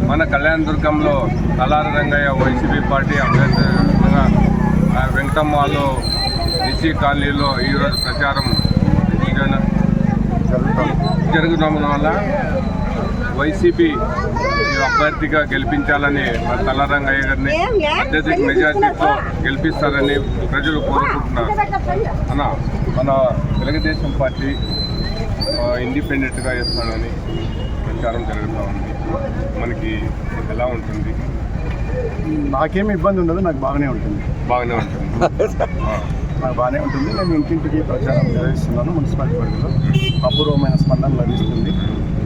మన కళ్యాణదుర్గంలో తలారి Rangayya YCP party అభ్యర్థిగా వెంకటమ్మలో నిశీ కాలనీలో ఈరోజు ప్రచారం జరుగుతున్న వల్ల వైసీపీ అభ్యర్థిగా గెలిపించాలని మన తలారి రంగయ్య గారిని అత్యధిక మెజార్టీతో గెలిపిస్తారని ప్రజలు కోరుకుంటున్నారు. మన తెలుగుదేశం పార్టీ ఇండిపెండెంట్గా చేస్తానని ప్రచారం జరుగుతూ ఉంది. మనకి ఎలా ఉంటుంది? నాకేమి ఇబ్బంది ఉండదు, నాకు బాగానే ఉంటుంది. నాకు బాగానే ఉంటుంది. నేను ఇంటింటికి ప్రచారం నిర్వహిస్తున్నాను. మున్సిపాలిటీ పరిధిలో అపూర్వమైన స్పందన లభిస్తుంది.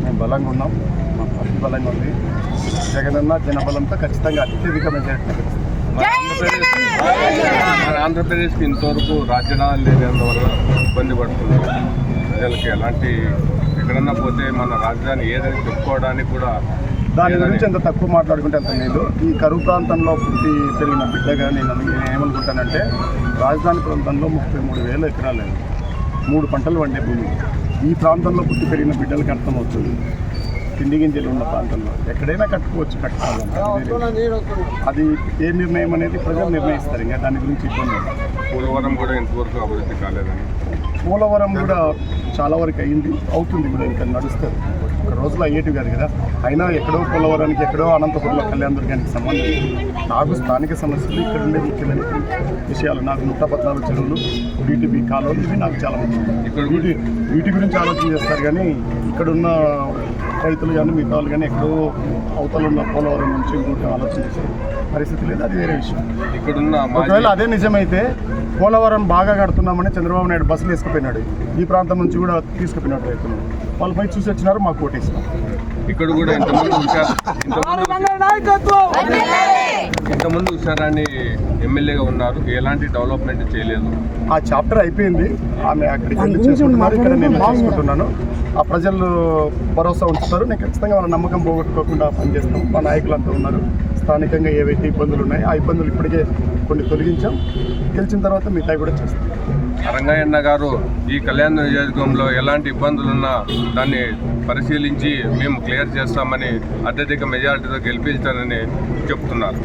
మేము బలంగా ఉన్నాం, మా పార్టీ బలంగా ఉంది. జగనన్న జనబలంతో ఖచ్చితంగా అత్యధిక మెజారిటీ మన ఆంధ్రప్రదేశ్కి ఇంతవరకు రాజధాని లేనందువల్ల ఇబ్బంది పడుతున్నారు ప్రజలకి. ఎలాంటి ఎక్కడన్నా పోతే మన రాజధాని ఏదని చెప్పుకోవడానికి కూడా దాని గురించి ఎంత తక్కువ మాట్లాడుకుంటే అంత లేదు. ఈ కరువు ప్రాంతంలో పుట్టి పెరిగిన బిడ్డగా నేను ఏమనుకుంటానంటే, రాజధాని ప్రాంతంలో 33,000 ఎకరాలు లేదు, 3 పంటలు వండే భూమి. ఈ ప్రాంతంలో పుట్టి పెరిగిన బిడ్డలకు అర్థమవుతుంది. తిండి గింజలు ఉన్న ప్రాంతంలో ఎక్కడైనా కట్టుకోవచ్చు, కట్టుకోవాలంటే అది ఏ నిర్ణయం అనేది ప్రజలు నిర్ణయిస్తారు. ఇంకా దాని గురించి ఇబ్బంది. పోలవరం కూడా ఇంతవరకు అభివృద్ధి కాలేదని. పోలవరం కూడా చాలా వరకు అయింది, అవుతుంది కూడా, ఇంకా నడుస్తుంది. ఒక రోజులో అయ్యేటివి కాదు కదా. అయినా ఎక్కడో పోలవరానికి, ఎక్కడో అనంతపురంలో కళ్యాణదుర్గానికి సంబంధం. నాకు స్థానిక సమస్యలు ఇక్కడ ఉండే ముఖ్యమైన విషయాలు. నాకు 114 చెరువులు, బీటీబీ కాలువలు, ఇవి నాకు చాలా ముఖ్యం. వీటి గురించి ఆలోచన చేస్తారు కానీ ఇక్కడున్న రైతులు కానీ మిగతా వాళ్ళు కానీ ఎక్కడో అవతల ఉన్న పోలవరం నుంచి ఇంకోటి ఆలోచన చేసే పరిస్థితి లేదు. అది వేరే విషయం. ఒకవేళ అదే నిజమైతే పోలవరం బాగా కడుతున్నామని చంద్రబాబు నాయుడు బస్సులు వేసుకుపోయినాడు. ఈ ప్రాంతం నుంచి కూడా తీసుకుపోయినట్టు రైతులు వాళ్ళు పై చూసి వచ్చినారు, మాకు ఓటేసినాం. ఇక్కడ కూడా ఇంతకుముందు ఉషారాణి ఎమ్మెల్యేగా ఉన్నారు, ఎలాంటి డెవలప్మెంట్ చేయలేదు. ఆ చాప్టర్ అయిపోయింది. ఆమె అక్కడికి వెళ్ళి చేసుకుంటున్నారు, ఇక్కడ నేను చేసుకుంటున్నాను. ఆ ప్రజలు భరోసా ఉంచుతారు. నేను ఖచ్చితంగా వాళ్ళ నమ్మకం పోగొట్టుకోకుండా పనిచేస్తాం. మా నాయకులంతా ఉన్నారు. స్థానికంగా ఏవైతే ఇబ్బందులు ఉన్నాయో ఆ ఇబ్బందులు ఇప్పటికే కొన్ని తొలగించాం. గెలిచిన తర్వాత మిగతా కూడా చేస్తాం. రంగయ్యన్న గారు ఈ కళ్యాణ నియోజకవర్గంలో ఎలాంటి ఇబ్బందులున్నా దాన్ని పరిశీలించి మేము క్లియర్ చేస్తామని అత్యధిక మెజారిటీతో గెలిపించాలని చెప్తున్నారు.